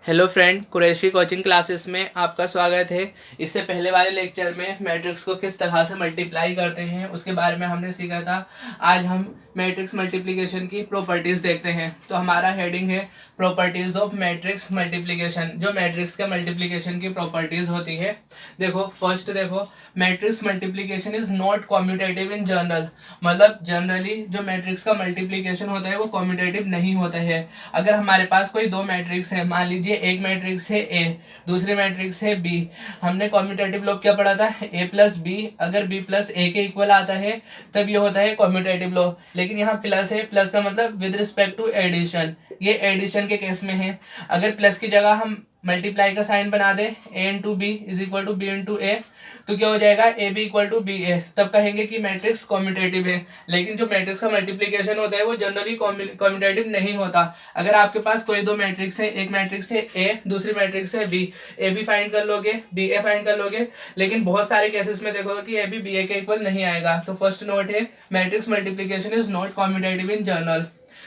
Hello friend, Qureshi coaching classes में आपका स्वागत है। इससे पहले वाले लेक्चर में मैट्रिक्स को किस तरह से मल्टीप्लाई करते हैं उसके बारे में हमने सीखा था। आज हम मैट्रिक्स मल्टीप्लिकेशन की प्रॉपर्टीज़ देखते हैं। तो हमारा हेडिंग है प्रॉपर्टीज़ ऑफ मैट्रिक्स मल्टीप्लिकेशन, जो मैट्रिक्स के मल्टीप्लिकेशन की प्रॉपर्टीज़ होती है। देखो फर्स्ट देखो, matrix multiplication is not commutative in general. मतलब जनरली जो मैट्रिक्स का मल्टीप्लिकेशन होता है वो कॉम्यूटेटिव नहीं होता है। अगर हमारे पास कोई दो मैट्रिक्स है, मान लीजिए एक मैट्रिक्स है ए, दूसरी मैट्रिक्स है बी, हमने कॉम्यूटेटिव लॉ क्या पढ़ा था, ए प्लस बी अगर बी प्लस ए के इक्वल आता है तब ये होता है कॉम्यूटेटिव लॉ। लेकिन यहाँ प्लस है, प्लस का मतलब विद रिस्पेक्ट टू एडिशन, ये एडिशन के केस में है। अगर प्लस की जगह हम मल्टीप्लाई का साइन बना दे, A into B is equal to B into A, तो क्या हो जाएगा, A B equal to B A, तब कहेंगे कि मैट्रिक्स कॉम्यूटेटिव है। लेकिन जो मैट्रिक्स का मल्टीप्लिकेशन होता है वो जनरली कॉम्यूटेटिव नहीं होता। अगर आपके पास कोई दो मैट्रिक्स है, एक मैट्रिक्स है ए, दूसरी मैट्रिक्स है बी, ए बी फाइंड कर लोगे, बी ए फाइंड कर लोगे, लेकिन बहुत सारे केसेस में देखोगे कि ए बी बी ए के इक्वल नहीं आएगा। तो फर्स्ट नोट है, matrix multiplication is not commutative in general.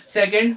Second,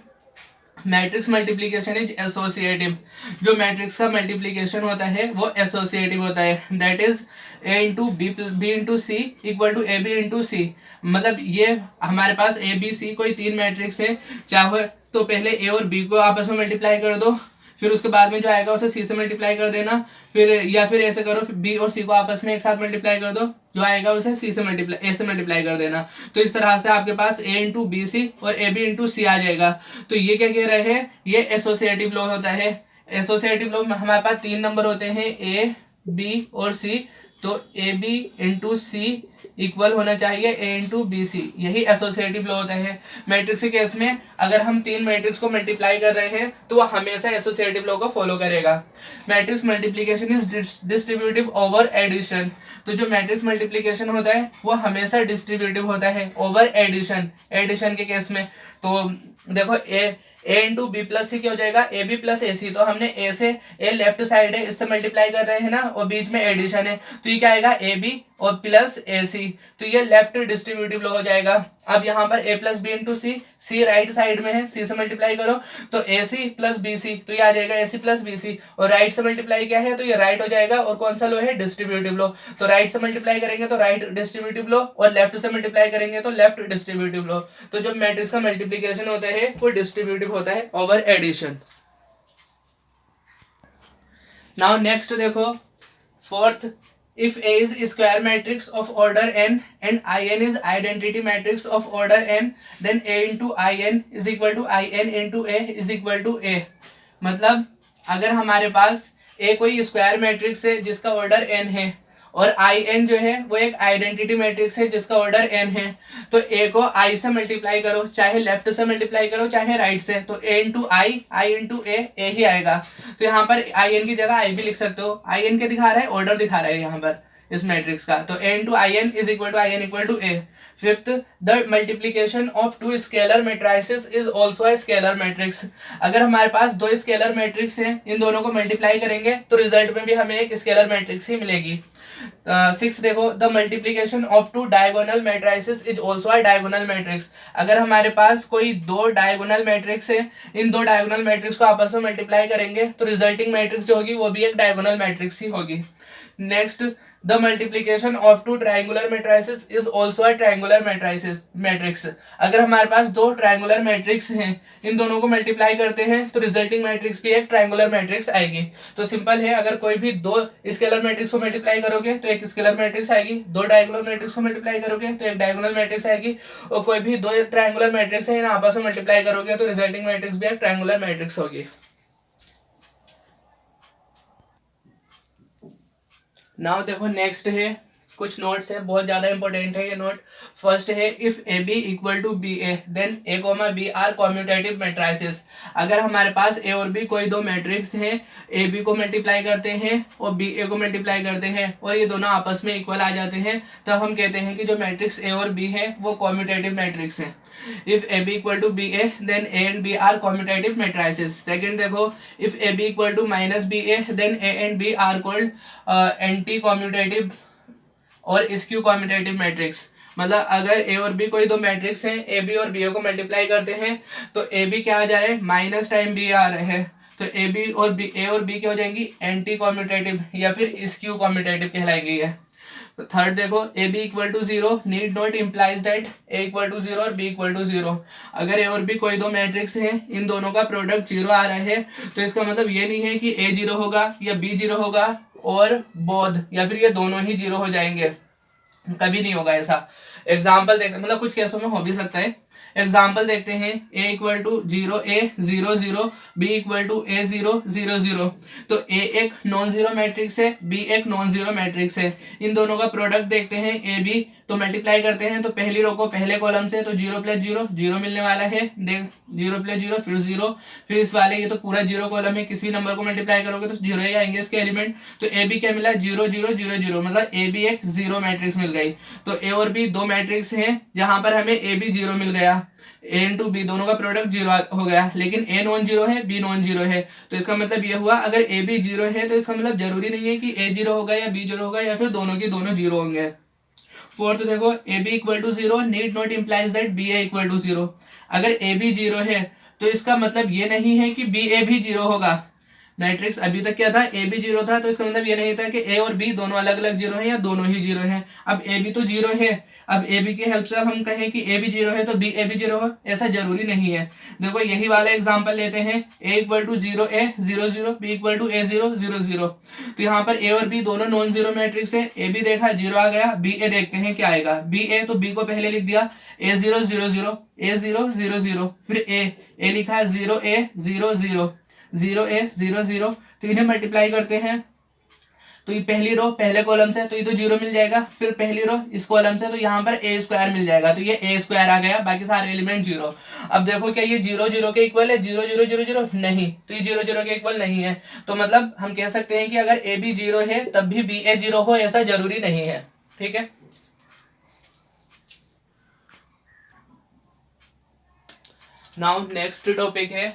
matrix multiplication is associative. जो मैट्रिक्स का मल्टीप्लिकेशन होता है वो एसोसिएटिव होता है। That is A into B into C equal to A B into C. मतलब ये हमारे पास ए बी सी कोई तीन मैट्रिक्स है, चाहे तो पहले ए और बी को आपस में मल्टीप्लाई कर दो, फिर उसके बाद में जो आएगा उसे सी से मल्टीप्लाई कर देना, फिर या फिर ऐसे करो, बी और सी को आपस में एक साथ मल्टीप्लाई कर दो, जो आएगा उसे सी से मल्टीप्लाई ए से मल्टीप्लाई कर देना। तो इस तरह से आपके पास ए इंटू बी सी और ए बी इंटू सी आ जाएगा। तो ये क्या कह रहे हैं, ये एसोसिएटिव लॉ होता है। एसोसिएटिव लॉ में हमारे पास तीन नंबर होते हैं, ए बी और सी। तो A B into C equal होना चाहिए ए इंटू बी सी, यही एसोसिएटिव लॉ होता है। मैट्रिक्स के केस में अगर हम तीन मैट्रिक्स को मल्टीप्लाई कर रहे हैं तो वह हमेशा एसोसिएटिव लॉ को फॉलो करेगा। Matrix multiplication is distributive over addition. तो जो मैट्रिक्स मल्टीप्लिकेशन होता है वो हमेशा डिस्ट्रीब्यूटिव होता है ओवर एडिशन, एडिशन के केस में। तो देखो ए इंटू बी प्लस सी क्या हो जाएगा, ए बी प्लस ए सी। तो हमने ए से, ए लेफ्ट साइड है इससे मल्टीप्लाई कर रहे हैं ना, और बीच में एडिशन है, तो ये क्या आएगा, ए बी और प्लस ए सी। तो ये लेफ्ट डिस्ट्रीब्यूटिव लॉ हो जाएगा। अब यहाँ पर ए प्लस बी इंटू सी, सी राइट साइड में है, सी से मल्टीप्लाई करो तो ए सी प्लस बी सी, तो ये आ जाएगा ए सी प्लस बी सी। और राइट से मल्टीप्लाई क्या है, तो ये राइट हो जाएगा। और कौन सा लॉ है, डिस्ट्रीब्यूटिव लॉ। तो राइट से मल्टीप्लाई करेंगे तो राइट डिस्ट्रीब्यूटिव लॉ, और लेफ्ट से मल्टीप्लाई करेंगे तो लेफ्ट डिस्ट्रीब्यूटिव लॉ। तो जो मैट्रिक्स का मल्टीप्लिकेशन होता है वो डिस्ट्रीब्यूटिव होता है ओवर एडिशन। नाउ नेक्स्ट देखो, fourth, if A is square matrix of order n and In is identity matrix of order n, then A into In is equal to In into A is equal to A। मतलब अगर हमारे पास A कोई square matrix है जिसका order n है, और In जो है वो एक आइडेंटिटी मैट्रिक्स है जिसका ऑर्डर n है, तो A को I से मल्टीप्लाई करो, चाहे लेफ्ट से मल्टीप्लाई करो चाहे राइट से, तो A इंटू आई इंटू ए ही आएगा। तो यहाँ पर In की जगह I भी लिख सकते हो। In के दिखा रहा है, ऑर्डर दिखा रहा है यहाँ पर इस मैट्रिक्स का, तो A into In is equal to In equal to A। Fifth, the multiplication of two scalar matrices is also a scalar matrix. अगर हमारे पास दो स्केलर मैट्रिक्स हैं, इन दोनों को मल्टीप्लाई करेंगे तो रिजल्ट में भी हमें एक स्केलर मैट्रिक्स ही मिलेगी। सिक्स देखो, the multiplication of two diagonal matrices is also a diagonal matrix. अगर हमारे पास कोई दो डायगोनल मैट्रिक्स है, इन दो डायगोनल मैट्रिक्स को आपस में मल्टीप्लाई करेंगे तो रिजल्टिंग मैट्रिक्स जो होगी वो भी एक डायगोनल मैट्रिक्स ही होगी। Next, the multiplication of two triangular matrices is also a triangular matrix. अगर हमारे पास दो ट्रायंगुलर मैट्रिक्स हैं, इन दोनों को मल्टीप्लाई करते हैं तो रिजल्टिंग मैट्रिक्स भी एक ट्रायंगुलर मैट्रिक्स आएगी। तो सिंपल है, अगर कोई भी दो स्केलर मैट्रिक्स को मल्टीप्लाई करोगे तो एक स्केलर मैट्रिक्स आएगी, दो डायगोनल मैट्रिक्स को मल्टीप्लाई करोगे तो एक डायगोनल मैट्रिक्स आएगी, और कोई भी दो ट्रायंगुलर मैट्रिक्स है, इन आपस में मल्टीप्लाई करोगे तो रिजल्टिंग मैट्रिक्स भी एक ट्रायंगुलर मैट्रिक्स होगी। नाउ देखो नेक्स्ट है, कुछ नोट्स है, बहुत ज्यादा इंपॉर्टेंट है ये नोट। फर्स्ट है, if A B equal to B A then A comma B are commutative matrices. अगर हमारे पास ए और बी कोई दो मैट्रिक्स हैं, ए बी को मल्टीप्लाई करते हैं और बी ए को मल्टीप्लाई करते हैं और ये दोनों आपस में इक्वल आ जाते हैं, तब हम कहते हैं कि जो मैट्रिक्स ए और बी है वो कॉम्यूटेटिव मैट्रिक्स है। If A B equal to B A then A and B are commutative matrices. Second देखो, if A B equal to minus B A then A and B are called anti commutative और skew commutative matrix. मतलब अगर A और B कोई दो matrix हैं, A B और B ए को मल्टीप्लाई करते हैं तो ए बी क्या आ जा रहा है, माइनस टाइम बी आ रहा है, तो ए और बी क्या हो जाएंगी, एंटी कॉम्यूटेटिव या फिर स्क्यू कॉम्यूटेटिव कहलाएंगे ये। थर्ड देखो, A B equal to zero need not implies that A equal to zero और बी इक्वल टू जीरो। अगर ए और बी कोई दो मैट्रिक्स है, इन दोनों का प्रोडक्ट जीरो आ रहा है, तो इसका मतलब ये नहीं है कि ए जीरो होगा या बी जीरो होगा और बोथ या फिर ये दोनों ही जीरो हो जाएंगे, कभी नहीं होगा ऐसा। एग्जाम्पल देख, मतलब कुछ केसों में हो भी सकता है। एग्जाम्पल देखते हैं, a equal to zero A zero zero, B equal to A zero zero zero. तो a एक नॉन जीरो मैट्रिक्स है, b एक नॉन जीरो मैट्रिक्स है। इन दोनों का प्रोडक्ट देखते हैं ए बी, तो मल्टीप्लाई करते हैं तो पहली रो को पहले कॉलम से, तो जीरो प्लस जीरो जीरो मिलने वाला है, देख जीरो प्लस जीरो फिर जीरो, फिर इस वाले, ये तो पूरा जीरो कॉलम है, किसी नंबर को मल्टीप्लाई करोगे तो जीरो ही आएंगे इसके एलिमेंट। तो ए बी क्या मिला, जीरो जीरो जीरो जीरो, मतलब ए बी एक जीरो मैट्रिक्स मिल गई। तो ए और बी दो मैट्रिक्स हैं जहां पर हमें ए बी जीरो मिल गया, ए इंटू बी दोनों का प्रोडक्ट जीरो हो गया, लेकिन ए नॉन जीरो है बी नॉन जीरो है। तो इसका मतलब ये हुआ, अगर ए बी जीरो है तो इसका मतलब जरूरी नहीं है कि ए जीरो होगा या बी जीरो होगा या फिर दोनों की दोनों जीरो होंगे। फोर्थ देखो, A B equal to zero need not implies that B A equal to zero. अगर ए बी जीरो है तो इसका मतलब ये नहीं है कि बी ए भी जीरो होगा। मैट्रिक्स अभी तक क्या था, ए बी जीरो था, तो इसका मतलब ये नहीं था कि ए और बी दोनों अलग अलग जीरो हैं या दोनों ही जीरो हैं। अब ए बी तो जीरो है, अब ए बी की हेल्प से हम कहें कि ए बी जीरो है तो बी ए भी जीरो हो, ऐसा जरूरी नहीं है। देखो यही वाला एग्जांपल लेते हैं, A equal to zero A zero zero, B equal to A zero zero zero. तो यहाँ पर ए और बी दोनों नॉन जीरो मैट्रिक्स है, ए बी देखा जीरो आ गया, बी ए देखते हैं क्या आएगा, बी ए तो बी को पहले लिख दिया, ए zero zero zero, A zero zero zero, फिर ए लिखा zero A zero zero, zero A zero zero. तो इन्हें मल्टीप्लाई करते हैं, तो ये पहली रो पहले कॉलम से, तो ये तो जीरो मिल जाएगा, फिर पहली रो इस कॉलम से, तो यहाँ पर ए स्क्वायर मिल जाएगा, तो ये ए स्क्वायर आ गया, बाकी सारे एलिमेंट जीरो। अब देखो क्या ये जीरो जीरो के इक्वल है, जीरो जीरो जीरो जीरो नहीं, तो ये जीरो जीरो के इक्वल नहीं है। तो मतलब हम कह सकते हैं कि अगर ए बी जीरो है तब भी बी ए जीरो हो, ऐसा जरूरी नहीं है। ठीक है, नाउ नेक्स्ट टॉपिक है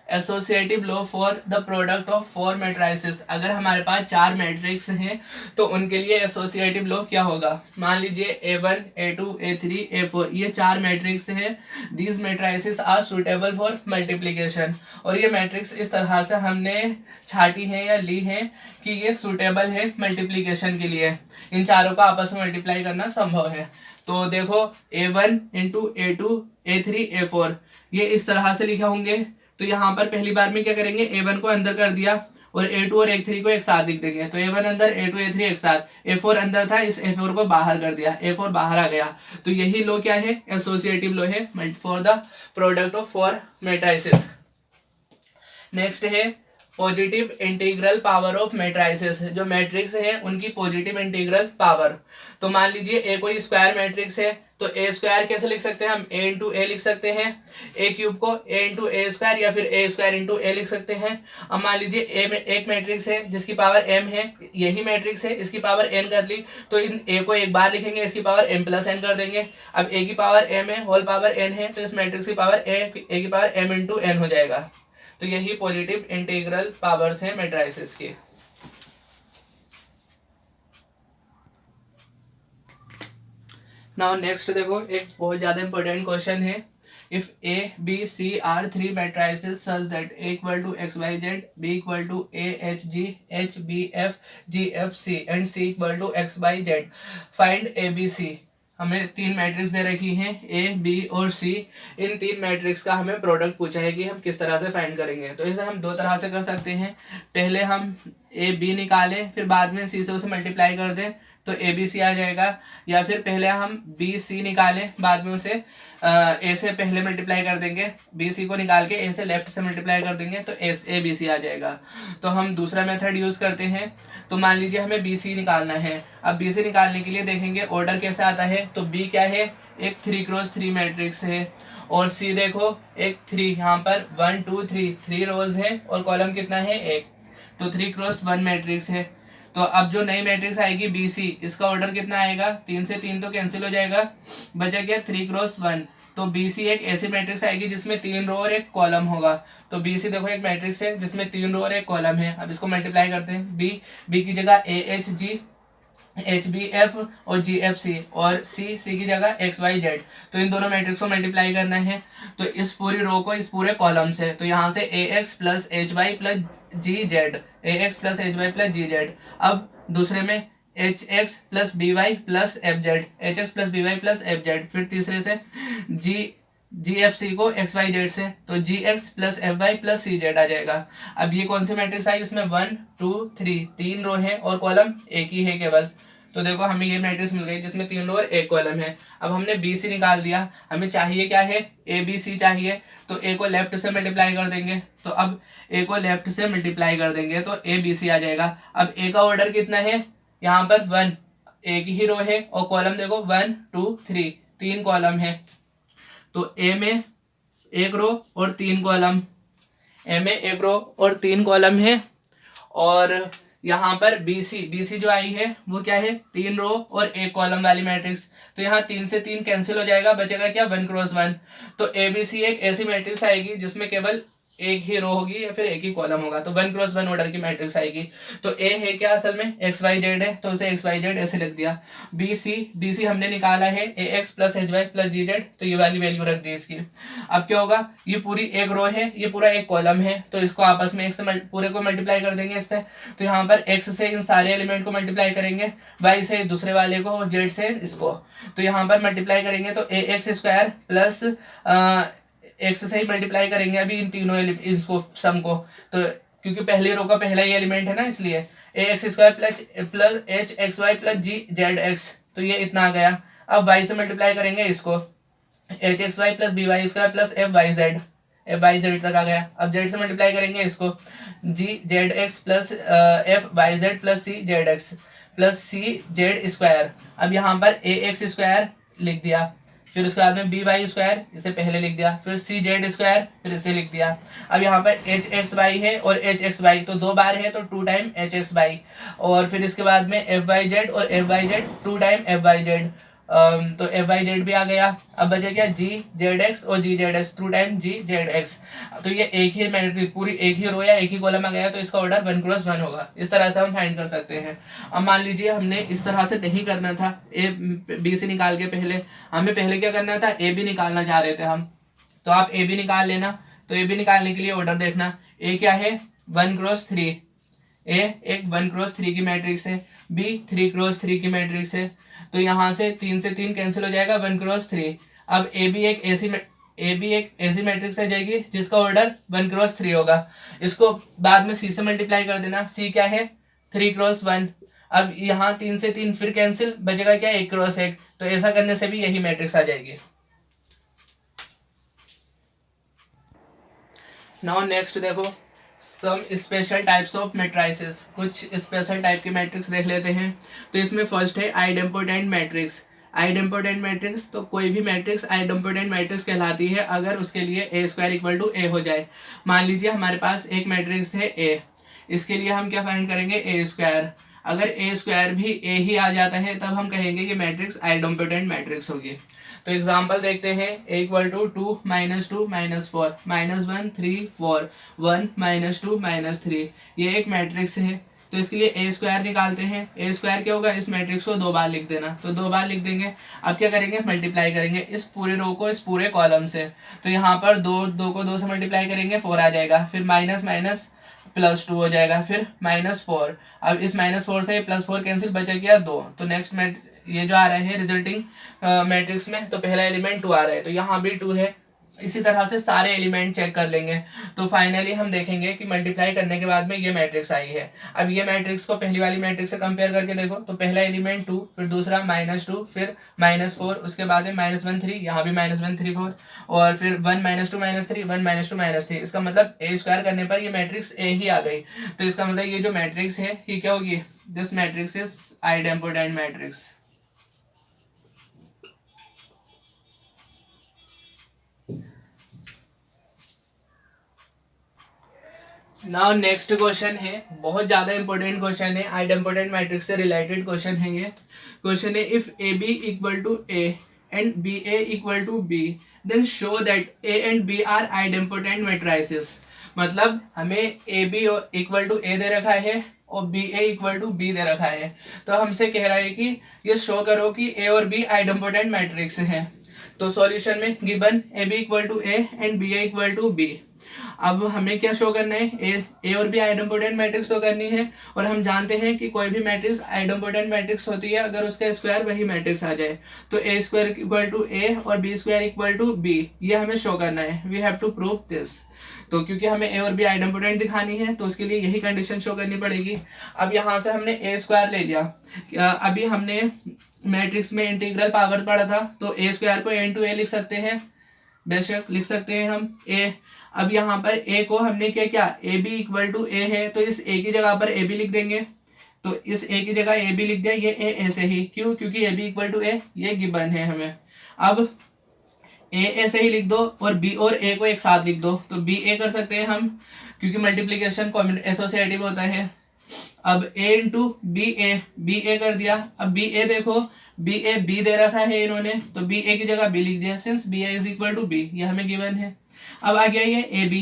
associative law for the product of four matrices. अगर हमारे पास चार मैट्रिक्स हैं तो उनके लिए एसोसिएटिव लॉ क्या होगा। मान लीजिए A1 A2 A3 A4 ये चार मैट्रिक्स हैं। These matrices are suitable for multiplication. और ये मैट्रिक्स इस तरह से हमने छाटी है या ली है कि ये सुटेबल है मल्टीप्लिकेशन के लिए, इन चारों का आपस में मल्टीप्लाई करना संभव है। तो देखो A1 into A2 A3 A4 ये इस तरह से लिखे होंगे। तो यहाँ पर पहली बार में क्या करेंगे, A1 को अंदर कर दिया और A2 और A3 को एक साथ लिख देंगे। तो A1 अंदर A2 A3 एक साथ, A4 अंदर था, इस A4 को बाहर कर दिया, A4 बाहर आ गया। तो यही लॉ क्या है, एसोसिएटिव लॉ है for the product of four matrices. Next है positive integral power of matrices. जो मैट्रिक्स है उनकी पॉजिटिव इंटीग्रल पावर। तो मान लीजिए ए कोई स्क्वायर मैट्रिक्स है, तो ए स्क्वायर कैसे लिख सकते हैं हम, ए इंटू ए लिख सकते हैं, ए क्यूब को ए इंटू ए स्क्वायर या फिर ए स्क्वायर इंटू ए लिख सकते हैं। अब मान लीजिए ए में एक मैट्रिक्स है जिसकी पावर एम है, यही मैट्रिक्स है, इसकी पावर एन कर ली, तो इन ए को एक बार लिखेंगे, इसकी पावर एम प्लस एन कर देंगे। अब ए की पावर एम है, होल पावर एन है, तो इस मैट्रिक्स की पावर ए की पावर एम इंटू एन हो जाएगा। तो यही पॉजिटिव इंटीग्रल पावर्स हैं मैट्रिसेस के। नाउ नेक्स्ट देखो, एक बहुत ज्यादा इंपॉर्टेंट क्वेश्चन है। If A B C are three matrices such that A equal to X Y Z, B equal to A H B F G F C and C equal to X Y Z, find A B C. हमें तीन matrix दे रखी हैं A B और सी। इन तीन matrix का हमें product पूछा है कि हम किस तरह से फाइंड करेंगे। तो इसे हम दो तरह से कर सकते हैं, पहले हम ए बी निकालें फिर बाद में सी से उसे मल्टीप्लाई कर दें तो ए बी सी आ जाएगा, या फिर पहले हम बी सी निकालें बाद में उसे ए से पहले मल्टीप्लाई कर देंगे, बी सी को निकाल के ए से लेफ्ट से मल्टीप्लाई कर देंगे तो ए बी सी आ जाएगा। तो हम दूसरा मेथड यूज करते हैं। तो मान लीजिए हमें बी सी निकालना है। अब बी सी निकालने के लिए देखेंगे ऑर्डर कैसे आता है। तो बी क्या है, एक 3x3 मैट्रिक्स है, और सी देखो एक 3, यहाँ पर 1 2 3 रोज है और कॉलम कितना है, एक, तो 3x1 मैट्रिक्स है। तो अब जो नई मैट्रिक्स आएगी बी सी, इसका ऑर्डर कितना आएगा, 3 से 3 तो कैंसिल हो जाएगा, बचा क्या 3x1। तो बी सी एक ऐसी मैट्रिक्स आएगी जिसमें 3 रो और एक कॉलम होगा। तो बी सी देखो एक मैट्रिक्स है जिसमें 3 रो और एक कॉलम है। अब इसको मल्टीप्लाई करते हैं, बी की जगह ए एच जी HBF और GFC और C की जगह XYZ। तो इन दोनों मैट्रिक्स को मल्टीप्लाई करना है। तो इस पूरी रो को इस पूरे कॉलम से, तो यहाँ से AX plus HY plus GZ, AX plus HY plus GZ। अब दूसरे में HX plus BY plus FZ, HX plus BY plus FZ। फिर तीसरे से GFC को XYZ से, तो GX plus FY plus CZ आ जाएगा। अब ये कौन सी मैट्रिक्स आई, इसमें 1 2 3 तीन रो है और कॉलम एक ही है केवल। तो देखो हमें ये मैट्रिक्स मिल गई जिसमें तीन रो और एक कॉलम है। अब हमने BC निकाल दिया, हमें चाहिए क्या है, ABC चाहिए। तो A को लेफ्ट से मल्टीप्लाई कर देंगे, तो अब A को लेफ्ट से मल्टीप्लाई कर देंगे तो ABC आ जाएगा। अब A का ऑर्डर कितना है, यहाँ पर 1, एक ही रो है और कॉलम देखो 1 2 3 तीन कॉलम है। तो ए में एक रो और तीन कॉलम, ए में एक रो और तीन कॉलम है। और यहाँ पर BC जो आई है वो क्या है, तीन रो और एक कॉलम वाली मैट्रिक्स। तो यहाँ 3 से 3 कैंसिल हो जाएगा, बचेगा क्या, 1 क्रॉस 1। तो ABC एक ऐसी मैट्रिक्स आएगी जिसमें केवल एक ही रो होगी या फिर एक ही कॉलम होगा, तो 1 क्रॉस 1 ऑर्डर की मैट्रिक्स आएगी। तो A है क्या, असल में XYZ है, तो उसे XYZ ऐसे लिख दिया। BC हमने निकाला है AX plus HY plus GZ, तो ये वाली वैल्यू रख दी इसकी। अब क्या होगा, ये पूरी एक रो है, ये पूरा एक कॉलम है, तो इसको आपस में एक से पूरे को मल्टीप्लाई कर देंगे इससे। तो यहाँ पर X से इन सारे एलिमेंट को मल्टीप्लाई करेंगे, Y से दूसरे वाले को और Z से इसको। तो यहाँ पर मल्टीप्लाई करेंगे तो AX स्क्वायर प्लस X से ही मल्टीप्लाई करेंगे अभी इन तीनों इसको सम को। तो क्योंकि पहली रो का पहला ही एलिमेंट है ना, इसलिए AX square plus HXY plus GZX, तो ये इतना आ गया। अब Y से मल्टीप्लाई करेंगे इसको, HXY plus BY square plus FYZ तक आ गया। अब Z से मल्टीप्लाई करेंगे इसको, GZX plus FYZ plus CZX plus CZ square. अब यहाँ पर AX स्क्वायर लिख दिया, फिर उसके बाद में BY स्क्वायर इसे पहले लिख दिया, फिर CZ स्क्वायर फिर इसे लिख दिया। अब यहाँ पर HXY है और HXY तो दो बार है, तो 2 टाइम HXY। और फिर इसके बाद में FYZ और FYZ 2 टाइम FYZ, तो FYZ भी आ गया। अब बचा क्या, GZX और GZX 2 टाइम GZX। तो ये एक ही मैट्रिक्स, पूरी एक ही रो या एक ही कॉलम आ गया, तो इसका ऑर्डर 1 क्रॉस 1 होगा। इस तरह से हम फाइंड कर सकते हैं। अब मान लीजिए हमने इस तरह से नहीं करना था, ABC निकाल के पहले हमें पहले क्या करना था, AB निकालना चाह रहे थे हम, तो आप AB निकाल लेना। तो AB निकालने के लिए ऑर्डर देखना, A क्या है, 1 क्रॉस 3, A एक 1 क्रॉस 3 की मैट्रिक्स है, B 3 क्रॉस 3 की मैट्रिक्स है। तो यहाँ से 3 से 3 कैंसिल हो जाएगा, 1 क्रॉस 3। अब AB एक ऐसी मैट्रिक्स आ जाएगी जिसका ऑर्डर 1 क्रॉस 3 होगा। इसको बाद में C से मल्टीप्लाई कर देना, C क्या है, 3 क्रॉस 1। अब यहाँ 3 से 3 फिर कैंसिल, बचेगा क्या, 1 क्रॉस 1। तो ऐसा करने से भी यही मैट्रिक्स आ जाएगी। नाउ नेक्स्ट देखो, some special types of matrices, कुछ स्पेशल टाइप के मैट्रिक्स देख लेते हैं। तो इसमें फर्स्ट है आइडेम्पोटेंट मैट्रिक्स। आइडेम्पोटेंट मैट्रिक्स, तो कोई भी मैट्रिक्स आइडेम्पोटेंट मैट्रिक्स कहलाती है अगर उसके लिए A square equal to A हो जाए। मान लीजिए हमारे पास एक मैट्रिक्स है A, इसके लिए हम क्या फाइंड करेंगे, A स्क्वायर। अगर A स्क्वायर भी A ही आ जाता है तब हम कहेंगे कि मैट्रिक्स आइडेम्पोटेंट मैट्रिक्स होगी। तो एग्जाम्पल देखते हैं, A इक्वल टू 2 - 2 - 4 -1 3 4 1 - 2 - 3, ये एक मैट्रिक्स है। तो इसके लिए A स्क्वायर निकालते हैं। A स्क्वायर क्या होगा, इस मैट्रिक्स को 2 बार लिख देना, तो 2 बार लिख देंगे। अब क्या करेंगे, मल्टीप्लाई करेंगे इस पूरे रो को इस पूरे कॉलम से। तो यहाँ पर 2 को 2 से मल्टीप्लाई करेंगे, 4 आ जाएगा, फिर माइनस माइनस +2 हो जाएगा, फिर -4। अब इस -4 से +4 कैंसिल, बचा गया 2। तो नेक्स्ट ये जो आ रहा है रिजल्टिंग मैट्रिक्स में, तो पहला एलिमेंट 2 आ रहा है, तो यहाँ भी 2 है। इसी तरह से सारे एलिमेंट चेक कर लेंगे, तो फाइनली हम देखेंगे कि मल्टीप्लाई करने के बाद में ये मैट्रिक्स आई है। अब ये मैट्रिक्स को पहली वाली मैट्रिक्स से कंपेयर करके देखो, तो पहला एलिमेंट 2, फिर दूसरा -2, फिर -4, उसके बाद में -1 3, यहाँ भी -1 3 4, और फिर 1 - 2 - 3 1 - 2 - 3। इसका मतलब A स्क्वायर करने पर ये मैट्रिक्स A ही आ गई। तो इसका मतलब ये जो मैट्रिक्स है ये क्या होगी, this matrix is idempotent matrix. Now next question है, बहुत ज्यादा इंपॉर्टेंट क्वेश्चन है, आइडेम्पोटेंट मैट्रिक्स से रिलेटेड क्वेश्चन है ये। क्वेश्चन है, if AB equal to A and BA equal to B, then show that A and B are idempotent matrices. मतलब हमें A B equal to A दे रखा है और B A equal to B दे रखा है। तो हमसे कह रहा है कि ये शो करो कि ए और बी आइडेम्पोटेंट मैट्रिक्स हैं। तो सॉल्यूशन में given A B equal to A and B A equal to B. अब हमें क्या शो करना है, ए और बी आइडेम्पोटेंट मैट्रिक्स शो करनी है। और हम जानते हैं कि कोई भी मैट्रिक्स आइडेम्पोटेंट मैट्रिक्स होती है अगर उसका स्क्वायर वही मैट्रिक्स आ जाए। तो A square equal to A और B square equal to B, ये हमें शो करना है। We have to prove this. तो क्योंकि हमें ए और बी आइडेम्पोटेंट दिखानी है तो उसके लिए यही कंडीशन शो करनी पड़ेगी। अब यहाँ से हमने ए स्क्वायर ले लिया। अभी हमने मैट्रिक्स में इंटीग्रल पावर पढ़ा था, तो ए स्क्वायर को ए इंटू ए लिख सकते हैं, बेशक लिख सकते हैं हम ए। अब यहाँ पर ए को हमने क्या किया, ए बी इक्वल टू ए है तो इस ए की जगह पर ए बी लिख देंगे। तो इस ए की जगह ए बी लिख दिया, ये ए ऐसे ही, क्यों, क्योंकि ए बी इक्वल टू ए ये गिवन है हमें। अब ए ऐसे ही लिख दो और बी और ए को एक साथ लिख दो, तो बी ए कर सकते हैं हम क्योंकि मल्टीप्लीकेशन एसोसिएटिव होता है। अब ए इंटू बी ए कर दिया। अब बी ए देखो, बी ए बी दे रखा है इन्होंने, तो बी ए की जगह बी लिख दिया, since B A is equal to B, ये हमें गिवन है। अब आ गया ये ए बी,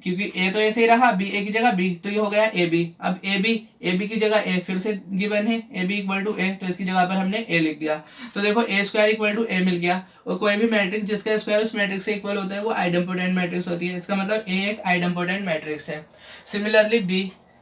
क्योंकि ए तो ऐसे ही रहा, बी ए की जगह बी, तो ये हो गया ए बी। अब ए बी की जगह ए फिर से गिवन है, ए बी इक्वल टू ए, तो इसकी जगह पर हमने ए लिख दिया। तो देखो ए स्क्वायर इक्वल टू ए मिल गया। और कोई भी मैट्रिक्स जिसका स्क्वायर उस मैट्रिक्स से इक्वल होता है वो आइडेम्पोटेंट मैट्रिक्स होती है। इसका मतलब ए एक आइडेम्पोटेंट मैट्रिक्स है। सिमिलरली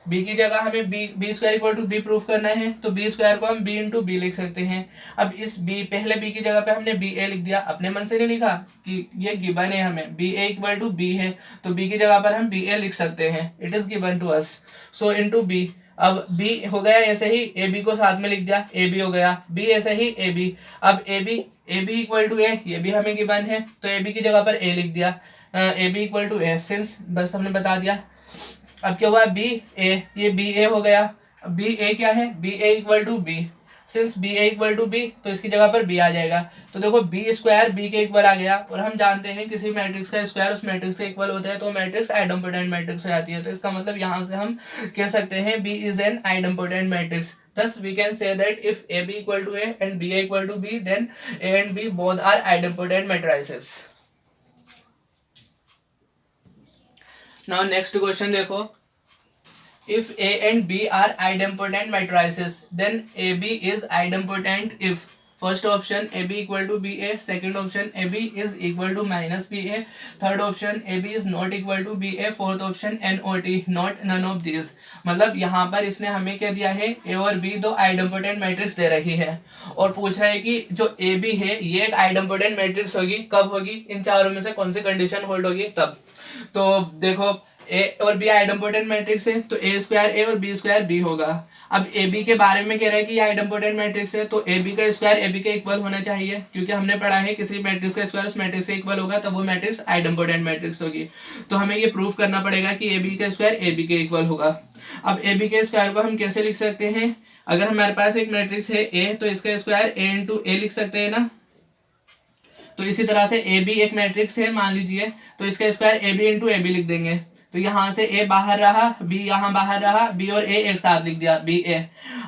बी की जगह हमें B square equal to B proof करना है, तो बी स्क्वायर को हम बी इंटू बी लिख सकते हैं। अब इस पहले बी की जगह पे हमने बी ए लिख दिया, अपने मन से नहीं लिखा कि ये गिवन है हमें, B A equal to B है, तो बी की जगह पर हम बी ए लिख सकते हैं, it is given to us, so into B. अब बी हो गया ऐसे ही, ए बी को साथ में लिख दिया, ए बी हो गया, बी ऐसे ही ए बी। अब A B equal to A, ये भी हमें गिवन है, तो ए बी की जगह पर ए लिख दिया, A B equal to A, since बस हमने बता दिया। अब क्या हुआ, बी ए, ये बी ए हो गया। बी ए क्या है, B A equal to B, since B A equal to B तो इसकी जगह पर बी आ जाएगा। तो देखो बी स्क्वायर बी के इक्वल आ गया, और हम जानते हैं किसी मैट्रिक्स का स्क्वायर उस मैट्रिक्स से इक्वल होता है तो मैट्रिक्स आइडेम्पोटेंट मैट्रिक्स हो जाती है। तो इसका मतलब यहाँ से हम कह सकते हैं B is an idempotent matrix. Thus we can say that if AB equal to A and BA equal to B, then A and B both are idempotent matrices. Now next question देखो, if A and B are idempotent matrices, then AB is idempotent if first option AB equal to BA, second option AB is equal to minus BA, third option AB is not equal to BA, fourth option NOT, not none of these। मतलब यहाँ पर इसने हमें क्या दिया है, A और B दो आइडेम्पोटेंट मैट्रिक्स दे रही है और पूछा है कि जो AB है ये एक आइडेम्पोटेंट मैट्रिक्स होगी, कब होगी, इन चारों में से कौन सी कंडीशन होल्ड होगी तब। तो देखो ए और बी आइडेम्पोटेंट मैट्रिक्स है तो ए स्क्वायर ए और बी स्क्वायर बी होगा। अब ए बी के बारे में कह रहा है कि ये आइडेम्पोटेंट मैट्रिक्स है, तो ए बी का स्क्वायर ए बी के इक्वल होना चाहिए, क्योंकि हमने पढ़ा है किसी मैट्रिक्स का स्क्वायर उस मैट्रिक्स से इक्वल होगा तब वो मैट्रिक्स आइडेम्पोटेंट मैट्रिक्स होगी। तो हमें ये प्रूफ करना पड़ेगा कि ए बी का स्क्वायर ए बी के इक्वल होगा। अब ए बी के स्क्वायर को हम कैसे लिख सकते हैं, अगर हमारे पास एक मैट्रिक्स है ए तो इसका स्क्वायर ए इंटू ए लिख सकते हैं ना। तो इसी तरह से ए बी एक मैट्रिक्स है मान लीजिए, तो इसका square A B into A B लिख देंगे। तो यहाँ से ए बाहर रहा, बी यहाँ बाहर रहा, बी और ए एक साथ लिख दिया, बी ए।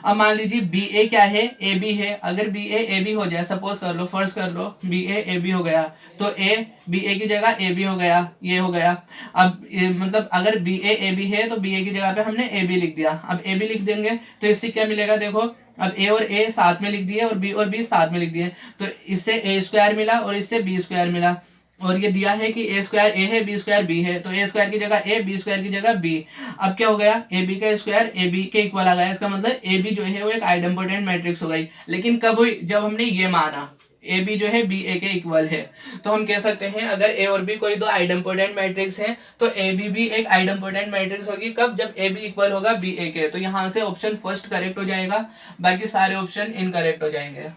अब मान लीजिए बी ए क्या है, ए बी है। अगर बी ए बी हो जाए, सपोज कर लो, फर्ज कर लो बी ए बी हो गया, तो ए बी ए की जगह ए बी हो गया, ये हो गया। अब मतलब अगर बी ए बी है तो बी ए की जगह पे हमने ए बी लिख दिया। अब ए बी लिख देंगे तो इससे क्या मिलेगा, देखो अब ए और ए साथ में लिख दिए और बी साथ में लिख दिए, तो इससे ए स्क्वायर मिला और इससे बी स्क्वायर मिला। और ये दिया है कि ए स्क्वायर ए है बी स्क्वायर बी है, तो ए स्क्वायर की जगह ए, बी स्क्वायर की जगह बी। अब क्या हो गया, ए बी का स्क्वायर ए बी के इक्वल आ गया। इसका मतलब ए बी जो है वो एक आइडेम्पोटेंट मैट्रिक्स हो गई। लेकिन कब हुई, जब हमने ये माना ए बी जो है बी ए के इक्वल है। तो हम कह सकते हैं अगर ए और बी कोई दो आइडेम्पोटेंट मैट्रिक्स हैं तो ए बी भी एक आइडेम्पोटेंट मैट्रिक्स होगी, कब, जब ए बी इक्वल होगा बी ए के। तो यहाँ से ऑप्शन फर्स्ट करेक्ट हो जाएगा, बाकी सारे ऑप्शन इनकरेक्ट हो जाएंगे।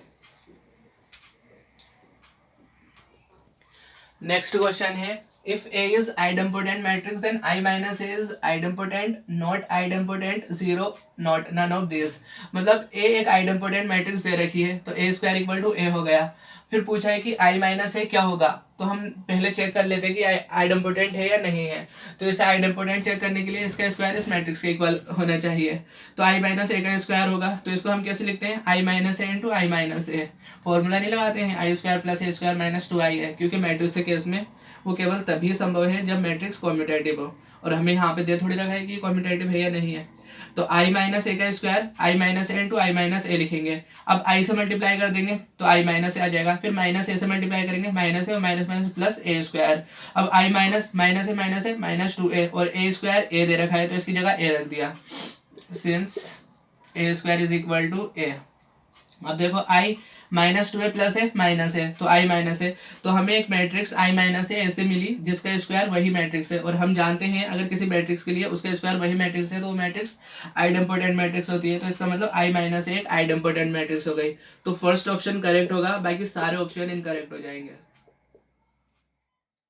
नेक्स्ट क्वेश्चन है, if A is idempotent matrix then I minus A is idempotent, not idempotent, zero, not none of these। मतलब A एक idempotent मैट्रिक्स दे रखी है तो A square equal to A हो गया। फिर पूछा है कि I माइनस A क्या होगा, तो हम पहले चेक कर लेते हैं कि आइडेम्पोटेंट है या नहीं है। तो इसे आइडेम्पोटेंट चेक करने के लिए इसका स्क्वायर इस मैट्रिक्स के इक्वल होना चाहिए, तो I माइनस A का स्क्वायर होगा। तो इसको हम कैसे लिखते हैं, I minus A into I minus A। Formula नहीं लगाते हैं, आई स्क्वायर प्लस ए स्क्वायर माइनस 2i है, क्योंकि मैट्रिक्स के केस में वो केवल तभी संभव है जब मैट्रिक्स कॉम्यूटेटिव हो। और हमें यहाँ पे दे थोड़ी रखा है कि कॉम्यूटेटिव है या नहीं है। तो आई माइनस ए का स्क्वायर आई माइनस ए इंटू आई माइनस ए लिखेंगे। अब आई से मल्टीप्लाई कर देंगे तो आई माइनस ए आ जाएगा, फिर माइनस ए से मल्टीप्लाई करेंगे माइनस ए और माइनस माइनस प्लस ए स्क्वायर। अब आई माइनस माइनस ए माइनस 2a और ए स्क्वायर ए दे रखा है तो इसकी जगह ए रख दिया, since A square is equal to A. अब देखो आई माइनस 2a प्लस है माइनस है तो आई माइनस है, तो हमें एक मैट्रिक्स आई माइनस है ऐसे मिली जिसका स्क्वायर वही मैट्रिक्स है। और हम जानते हैं अगर किसी मैट्रिक्स के लिए उसका स्क्वायर वही मैट्रिक्स है तो वो मैट्रिक्स आइडेम्पोटेंट मैट्रिक्स होती है। तो इसका मतलब आई माइनस एक आइडेम्पोटेंट मैट्रिक्स हो गई। तो फर्स्ट ऑप्शन करेक्ट होगा, बाकी सारे ऑप्शन इनकरेक्ट हो जाएंगे।